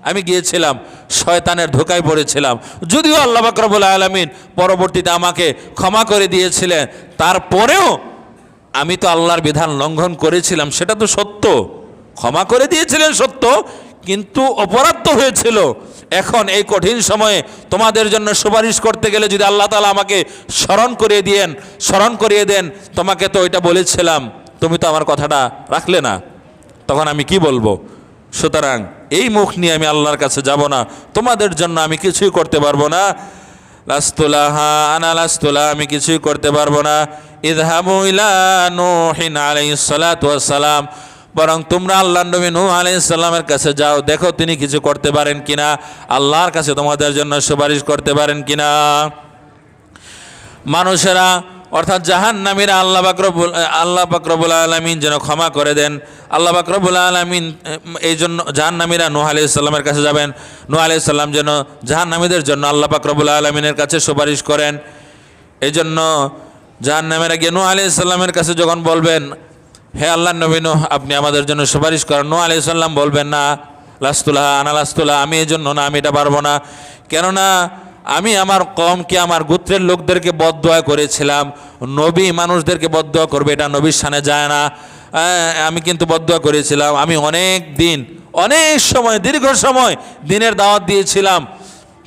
আমি গিয়েছিলাম, শয়তানের ধোকায় পড়েছিলাম, যদিও আল্লাহ পাক রব্বুল আলামিন পরবর্তীতে আমাকে ক্ষমা করে দিয়েছিলেন, তারপরেও আমি তো আল্লাহর বিধান লঙ্ঘন করেছিলাম, সেটা তো সত্য। ক্ষমা করে দিয়েছিলেন সত্য, কিন্তু অপরাধ তো হয়েছিল। এখন এই কঠিন সময়ে তোমাদের জন্য সুপারিশ করতে গেলে যদি আল্লাহ তাআলা আমাকে স্মরণ করিয়ে দেন, তোমাকে তো ওইটা বলেছিলাম, তুমি তো আমার কথাটা রাখলে না, তখন আমি কি বলবো? সুতরাং এই মুখ নিয়ে আমি আল্লাহর কাছে যাব না, তোমাদের জন্য আমি কিছুই করতে পারবো না। লাস্তুলাহা আনা লাস্তুলাহা, আমি কিছুই করতে পারবো না। ইযহাবু ইলা নূহিন আলাইহিস সালাতু ওয়াস সালাম, বরং তোমরা আল্লাহর নবী নূহ আলাইহিস সালামের কাছে যাও, দেখো তিনি কিছু করতে পারেন কিনা, আল্লাহর কাছে তোমাদের জন্য সুপারিশ করতে পারেন কিনা। মানুষেরা অর্থাৎ জাহান্নামীরা আল্লাহ পাক রব্বুল আলামিন যেন ক্ষমা করে দেন। আল্লাহ পাক রব্বুল আলামিন এই জন্য জাহান্নামীরা নূহ আলাইহিস সালামের কাছে যাবেন, নূহ আলাইহিস সালাম যেন জাহান্নামীদের জন্য আল্লাহ পাক রব্বুল আলামিনের কাছে সুপারিশ করেন। এই জন্য জাহান্নামীরা গিয়ে নূহ আলাইহিস সালামের কাছে যখন বলবেন, হে আল্লাহর নবী নূহ, আপনি আমাদের জন্য সুপারিশ করেন, নূহ আলাইহিস সালাম বলবেন না লাস্তুলাহা আনা লাস্তুলাহা, আমি এই জন্য না, আমি এটা পারবো না, কেননা আমি আমার কওমকে, আমার গোত্রের লোকদেরকে বদদোয়া করেছিলাম। নবী মানুষদেরকে বদদোয়া করবে, এটা নবীর শানে যায় না। আমি কিন্তু বদদোয়া করেছিলাম, আমি অনেক সময় দীর্ঘ সময় দিনের দাওয়াত দিয়েছিলাম,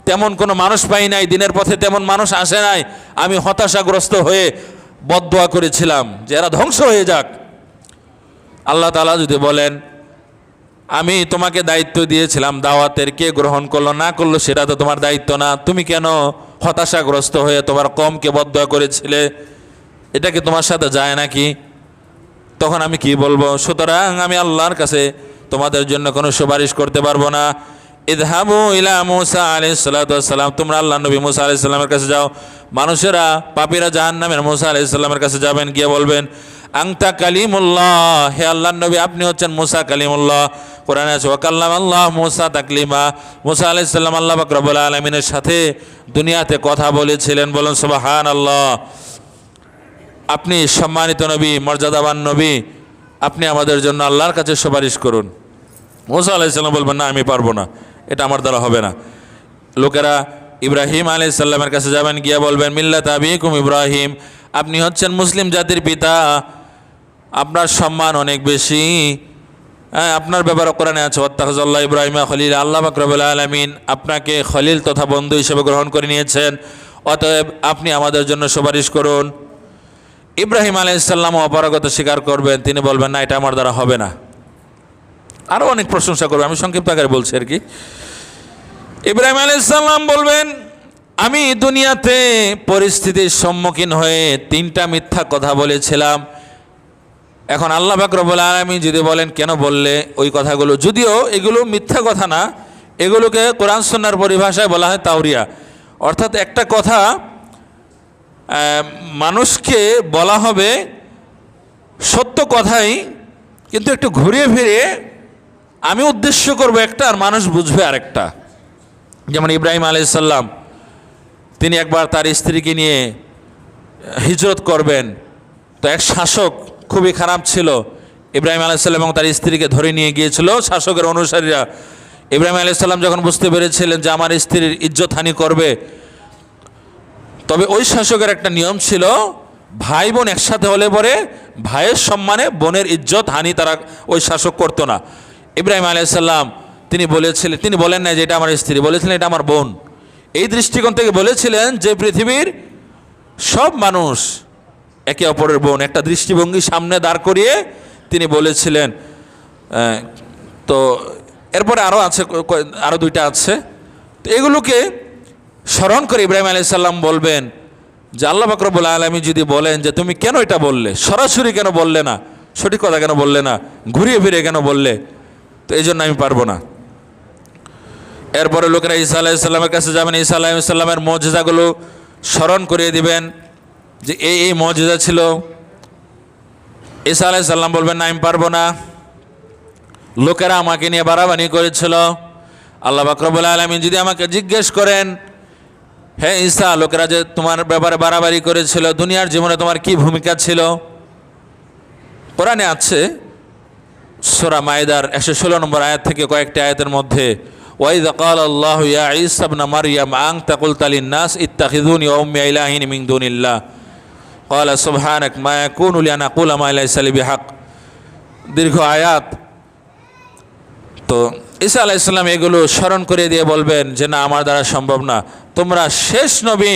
তেমন কোনো মানুষ পাই নাই, দিনের পথে তেমন মানুষ আসে নাই, আমি হতাশাগ্রস্ত হয়ে বদদোয়া করেছিলাম যে এরা ধ্বংস হয়ে যাক। আল্লাহ তাআলা যদি বলেন আমি তোমাকে দায়িত্ব দিয়েছিলাম দাওয়াতের, কে গ্রহণ করলো না করলো সেটা তো তোমার দায়িত্ব না, তুমি কেন হতাশাগ্রস্ত হয়ে তোমার কমকে বদদোয়া করেছিলে, এটা কি তোমার সাথে যায় নাকি? তখন আমি কি বলবো? সুতরাং আমি আল্লাহর কাছে তোমাদের জন্য কোনো সুপারিশ করতে পারবো না। ইযহাবু ইলা মূসা আলাইহিস সালাতু ওয়াস সালাম, তোমরা আল্লাহর নবী মূসা আলাইহিস সালামের কাছে যাও। মানুষেরা পাপীরা জাহান্নামের মূসা আলাইহিস সালামের কাছে যাবেন, গিয়ে বলবেন আনতা কালিমুল্লাহ, হে আল্লাহর নবী আপনি হচ্ছেন মূসা কালিমুল্লাহ। কোরআনে আছে ওয়া কাল্লামাল্লাহ মূসা তাকলিমা, মূসা আলাইহিস সালাম আল্লাহ পাক রব্বুল আলামিনের সাথে দুনিয়াতে কথা বলেছিলেন। বলুন সুবহানাল্লাহ। আপনি সম্মানিত নবী, মর্যাদাবান নবী, আপনি আমাদের জন্য আল্লাহর কাছে সুপারিশ করুন। মূসা আলাইহিস সালাম বলবেন না আমি পারবো না, এটা আমার দ্বারা হবে না। লোকেরা ইব্রাহিম আলাইহিস সালামের কাছে যাবেন, গিয়ে বলবেন মিল্লাত আবিকুম ইব্রাহিম, আপনি হচ্ছেন মুসলিম জাতির পিতা, আপনার সম্মান অনেক বেশি। হ্যাঁ, আপনার ব্যাপারে কোরআনে আছে ওয়াত্তাখাযাল্লাহু ইব্রাহিমা খলিল, আল্লাহ পাক রব্বুল আলামিন আপনাকে খলিল তথা বন্ধু হিসেবে গ্রহণ করে নিয়েছেন, অতএব আপনি আমাদের জন্য সুপারিশ করুন। ইব্রাহিম আলাইহিস সালাম অপারগতা স্বীকার করবেন, তিনি বলবেন না এটা আমার দ্বারা হবে না। আরও অনেক প্রশংসা করবে, আমি সংক্ষিপ্ত আকারে বলছি আর কি। ইব্রাহিম আলাইহিস সালাম বলবেন আমি দুনিয়াতে পরিস্থিতির সম্মুখীন হয়ে 3টা মিথ্যা কথা বলেছিলাম। এখন আল্লাহ পাক রব্বুল আলামিন যদি বলেন কেন বললে ওই কথাগুলো, যদিও এগুলো মিথ্যা কথা না, এগুলোকে কোরআন সুন্নাহর পরিভাষায় বলা হয় তাওরিয়া, অর্থাৎ একটা কথা মানুষকে বলা হবে সত্য কথাই, কিন্তু একটু ঘুরিয়ে ফিরিয়ে আমি উদ্দেশ্য করব একটা আর মানুষ বুঝবে আরেকটা। যেমন ইব্রাহিম আলাইহিস সালাম তিনি একবার তার স্ত্রীকে নিয়ে হিজরত করবেন, তো এক শাসক খুবই খারাপ ছিল, ইব্রাহিম আলাইহিস সালাম এবং তার স্ত্রীকে ধরে নিয়ে গিয়েছিল শাসকের অনুসারীরা। ইব্রাহিম আলাইহিস সালাম যখন বুঝতে পেরেছিলেন যে আমার স্ত্রীর ইজ্জতহানি করবে, তবে ওই শাসকের একটা নিয়ম ছিল ভাই বোন একসাথে হলে পরে ভাইয়ের সম্মানে বোনের ইজ্জত হানি তারা ওই শাসক করতো না। ইব্রাহিম আলাইহিস সালাম তিনি বলেন না যে এটা আমার স্ত্রী, বলেছিলেন এটা আমার বোন। এই দৃষ্টিকোণ থেকে বলেছিলেন যে পৃথিবীর সব মানুষ একে অপরের বোন, একটা দৃষ্টিভঙ্গি সামনে দাঁড় করিয়ে তিনি বলেছিলেন। তো এরপরে আরও আছে, আরও 2টা আছে। তো এগুলোকে স্মরণ করে ইব্রাহিম আলাইহিস সালাম বলবেন যে আল্লাহ পাক রব্বুল আলামিন যদি বলেন যে তুমি কেন এটা বললে, সরাসরি কেন বললে না, সঠিক কথা কেন বললে না, ঘুরিয়ে ফিরে কেন বললে, তো এই জন্য আমি পারবো না। এরপরে লোকেরা ঈসা আলাইহিস সালামের কাছে যাবেন, ঈসা আলাইহিস সালামের মুজিজাগুলো স্মরণ করিয়ে দিবেন যে এই মুজিজা ছিল। ঈসা আলাইহিস সালাম বলবেন না আমি পারবো না, লোকেরা আমাকে নিয়ে বাড়াবাড়ি করেছিল। আল্লাহ পাক রব্বুল আলামিন যদি আমাকে জিজ্ঞেস করেন হে ঈসা, লোকেরা যে তোমার ব্যাপারে বাড়াবাড়ি করেছিল, দুনিয়ার জীবনে তোমার কি ভূমিকা ছিল? কোরআনে আছে সূরা মাইদার 116 নম্বর আয়াত থেকে কয়েকটি আয়াতের মধ্যে ওয়াইযা ক্বালা আল্লাহু ইয়া ঈসা ইবনে মারইয়াম আনতা কুলতা লিন-নাস ইত্তাখিযুনি ওয়া উম্মি ইলাহিন মিন দুনিল্লাহ ক্বালা সুবহানাক মা ইয়াকুনু লি আন আকুলা মা লাইসা লি বিহাক। দীর্ঘ আয়াত। তো ঈসা আলাইহিস সালাম এগুলো স্মরণ করে দিয়ে বলবেন যে না আমার দ্বারা সম্ভব না, তোমরা শেষ নবী,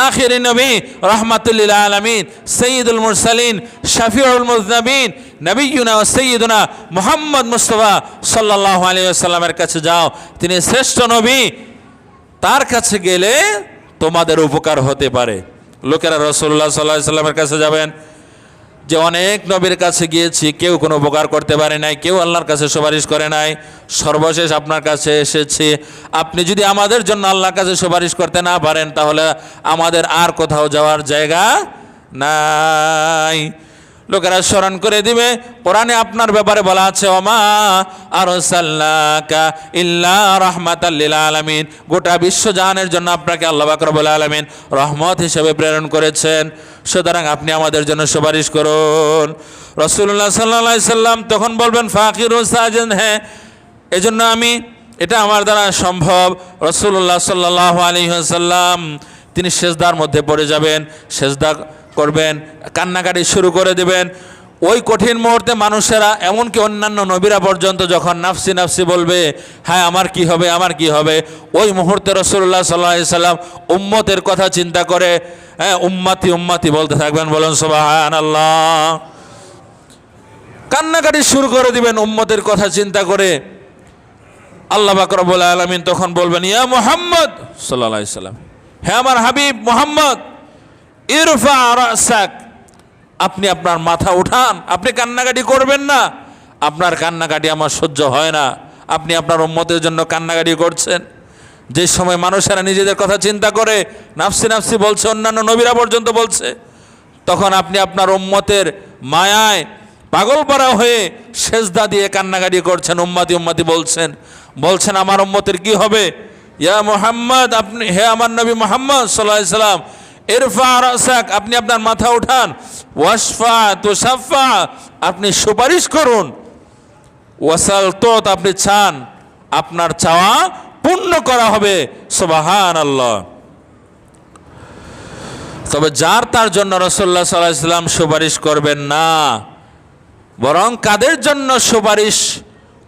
আখিরি নবী, রাহমাতুল লিল আলামিন, সাইয়্যিদুল মুরসালিন, শাফিউল মুযনিবিন, নবিয়ুনা ওয়া সাইয়্যিদুনা মুহাম্মদ মুস্তাফা সাল্লাল্লাহু আলাইহি ওয়াসাল্লামের কাছে যাও, তিনি শ্রেষ্ঠ নবী, তার কাছে গেলে তোমাদের উপকার হতে পারে। লোকেরা রাসূলুল্লাহ সাল্লাল্লাহু আলাইহি ওয়াসাল্লামের কাছে যাবেন যে অনেক নবীর কাছে গিয়েছি, কেউ কোনো উপকার করতে পারে নাই, কেউ আল্লাহর কাছে সুপারিশ করে নাই, সর্বশেষ আপনার কাছে এসেছি, আপনি যদি আমাদের জন্য আল্লাহর কাছে সুপারিশ করতে না পারেন তাহলে আমাদের আর কোথাও যাওয়ার জায়গা নাই। লোকেরা স্মরণ করে দিবে কোরআনে আপনার ব্যাপারে বলা আছে ওমা আরসালনাকা ইল্লা রাহমাতাল লিল আলামিন, গোটা বিশ্বজাহানের জন্য আপনাকে আল্লাহ পাক রব্বুল আলামিন রহমত হিসেবে প্রেরণ করেছেন, সুতরাং আপনি আমাদের জন্য সুপারিশ করুন। রাসূলুল্লাহ সাল্লাল্লাহু আলাইহি সাল্লাম তখন বলবেন ফাকিরুস সাজিন, হ্যাঁ এজন্য এটা আমার দ্বারা সম্ভব। রাসূলুল্লাহ সাল্লাল্লাহু আলাইহি ওয়াসাল্লাম তিনি সেজদার মধ্যে পড়ে যাবেন, সেজদা করবেন, কান্নাকাটি শুরু করে দেবেন। ওই কঠিন মুহূর্তে মানুষেরা এমনকি অন্যান্য নবীরা পর্যন্ত যখন নাফসি নাফসি বলবে হ্যাঁ আমার কি হবে আমার কি হবে, ওই মুহূর্তে রাসূলুল্লাহ সাল্লাল্লাহু আলাইহি সাল্লাম উম্মতের কথা চিন্তা করে হ্যাঁ উম্মতি উম্মতি বলতে থাকবেন। বলুন সুবহানাল্লাহ। কান্নাকাটি শুরু করে দিবেন উম্মতের কথা চিন্তা করে। আল্লাহ পাক রব্বুল আলামিন তখন বলবেন, ইয়া মুহাম্মদ সাল্লাল্লাহু আলাইহি সাল্লাম, হে আমার হাবিব মুহাম্মদ, ইরফা রাসাক, আপনি আপনার মাথা উঠান, আপনি কান্নাকাটি করবেন না, আপনার কান্নাকাটি আমার সহ্য হয় না। আপনি আপনার উম্মতের জন্য কান্নাকাটি করছেন। যে সময় মানুষেরা নিজেদের কথা চিন্তা করে নাফসি নাফসি বলছে, অন্যান্য নবীরা পর্যন্ত বলছে, তখন আপনি আপনার উম্মতের মায়ায় পাগল পারা হয়ে সেজদা দিয়ে কান্নাকাটি করছেন, উম্মতি উম্মতি বলছেন আমার উম্মতের কি হবে। ইয়া মুহাম্মদ, আপনি, হে আমার নবী মুহাম্মদ সাল্লাল্লাহু আলাইহি সাল্লাম, ইরফা রাসাক, আপনি আপনার মাথা উঠান, ওয়াশফা তুশাফা, আপনি সুপারিশ করুন, ওয়াসাল তুত, আপনি চান, আপনার চাওয়া পূর্ণ করা হবে। সুবহানাল্লাহ। তবে যার তার জন্য রাসূলুল্লাহ সাল্লাল্লাহু আলাইহি সাল্লাম সুপারিশ করবেন না, বরং কাদের জন্য সুপারিশ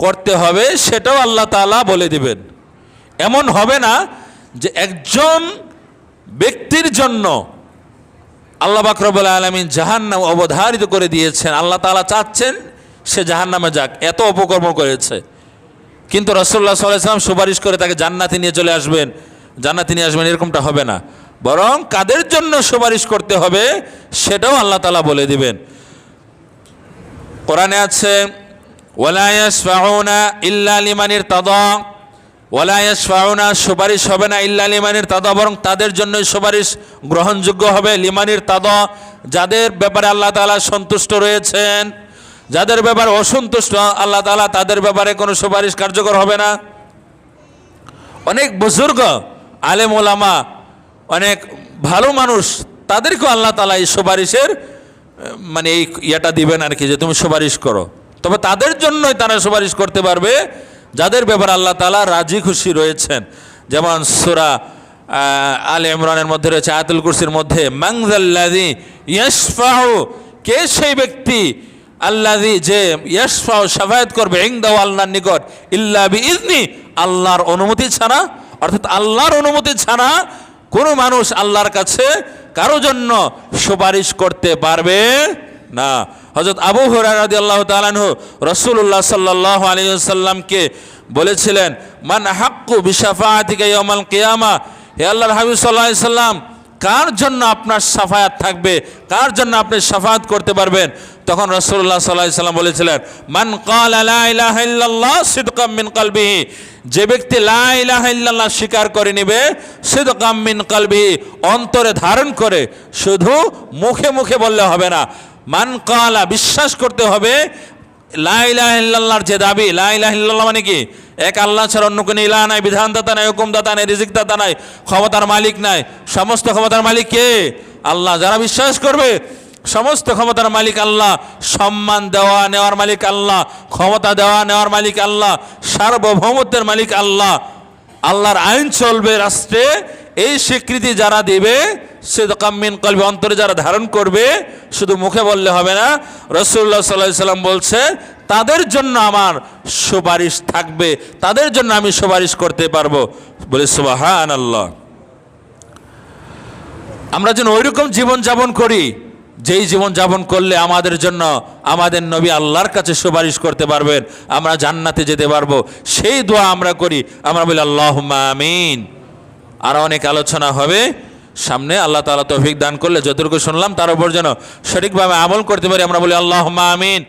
করতে হবে সেটাও আল্লাহ তাআলা বলে দিবেন। এমন হবে না যে একজন ব্যক্তির জন্য আল্লাহ পাক রব্বুল আলামিন জাহান্নাম অবধারিত করে দিয়েছেন, আল্লাহ তাআলা চাচ্ছেন সে জাহান্নামে যাক, এত অপকর্ম করেছে, কিন্তু রাসূলুল্লাহ সাল্লাল্লাহু আলাইহি ওয়াসাল্লাম সুপারিশ করে তাকে জান্নাতে নিয়ে চলে আসবেন, জান্নাতে নিয়ে আসবেন, এরকমটা হবে না। বরং কাদের জন্য সুপারিশ করতে হবে সেটাও আল্লাহ তাআলা বলে দিবেন। কোরআনে আছে, ওয়ালা ইয়াশফাউনা ইল্লা লিমান ইরতাদা, ওয়ালা ইয়াশফাউনা, সুপারিশ হবে না, ইল্লা লিমান ইরতাদা, বরং তাদের জন্য সুপারিশ গ্রহণযোগ্য হবে। লিমান ইরতাদা, যাদের ব্যাপারে আল্লাহ তাআলা সন্তুষ্ট রয়েছেন। যাদের ব্যাপারে অসন্তুষ্ট আল্লাহ তাআলা, তাদের ব্যাপারে কোনো সুপারিশ কার্যকর হবে না। অনেক বুজুর্গ আলেম ওলামা, অনেক ভালো মানুষ, তাদেরকেও আল্লাহ তাআলা এই সুপারিশের মানে এই ইয়েটা দিবেন আর কি, যে তুমি সুপারিশ করো। তবে তাদের জন্যই তারা সুপারিশ করতে পারবে যাদের ব্যাপারে আল্লাহ তাআলা রাজি খুশি রয়েছেন। যেমন সূরা আলে ইমরানের মধ্যে রয়েছে, আয়াতুল কুরসির মধ্যে, মান যাল্লাযী ইয়াশফাউ, কে সেই ব্যক্তি, আল্লাযী, যে ইয়াশফাউ, শাফায়াত করবে, ইনদাহু, আল্লাহর নিকট, ইল্লা বিইজনি, আল্লাহর অনুমতি ছাড়া। অর্থাৎ আল্লাহর অনুমতি ছাড়া কোনো মানুষ আল্লাহর কাছে কারো জন্য সুপারিশ করতে পারবে না। হযরত আবু হুরায়রা রাদিয়াল্লাহু তাআলা আনহু রাসূলুল্লাহ সাল্লাল্লাহু আলাইহি ওয়াসাল্লামকে বলেছিলেন, মান হাক্কু বিশাফাআতিকা ইয়াউমাল কিয়ামা, হে আল্লাহর হাবিব সাল্লাল্লাহু আলাইহি ওয়াসাল্লাম, কার জন্য আপনার শাফায়াত থাকবে, কার জন্য আপনি শাফায়াত করতে পারবেন। তখন রাসূলুল্লাহ সাল্লাল্লাহু আলাইহি ওয়াসাল্লাম বলেছিলেন, মান ক্বালা লা ইলাহা ইল্লাল্লাহ সিদকাম মিন কলবিহি, যে ব্যক্তি লা ইলাহা ইল্লাল্লাহ স্বীকার করে নেবে, সিদকাম মিন কলবিহি, অন্তরে ধারণ করে, শুধু মুখে মুখে বললে হবে না, মান ক্বালা, বিশ্বাস করতে হবে, লা ইলাহা ইল্লাল্লাহর যে দাবি, লা ইলাহা ইল্লাল্লাহ মানে কি, এক আল্লাহ ছাড়া অন্য কোনো ইলাহ নাই, বিধানদাতা নাই, হুকুমদাতা নাই, রিজিকদাতা নাই, ক্ষমতার মালিক নাই, সমস্ত ক্ষমতার মালিক কে? আল্লাহ। যারা বিশ্বাস করবে সমস্ত ক্ষমতার মালিক আল্লাহ, সম্মান দেওয়া নেওয়ার মালিক আল্লাহ, ক্ষমতা দেওয়া নেওয়ার মালিক আল্লাহ, সার্বভৌমত্বের মালিক আল্লাহ, আল্লাহর আইন চলবে রাষ্ট্রে, এই স্বীকৃতি যারা দেবে, সিদকাম মিন কলবি, অন্তরে যারা ধারণ করবে, শুধু মুখে বললে হবে না, রাসূলুল্লাহ সাল্লাল্লাহু আলাইহি ওয়াসাল্লাম বলছে তাদের জন্য আমার সুপারিশ থাকবে, তাদের জন্য আমি সুপারিশ করতে পারবো। বলে সুবহানাল্লাহ। আমরা যেন ওইরকম জীবন যাপন করি, যেই জীবন যাপন করলে আমাদের জন্য আমাদের নবী আল্লাহর কাছে সুপারিশ করতে পারবেন, আমরা জান্নাতে যেতে পারবো, সেই দোয়া আমরা করি। আমরা বলি আল্লাহুম্মা আমিন। আর অনেক আলোচনা হবে সামনে, আল্লাহ তাআলা তৌফিক দান করলে যতটুকু শুনলাম তার উপর যেন সঠিকভাবে আমল করতে পারি। আমরা বলি আল্লাহুম্মা আমিন।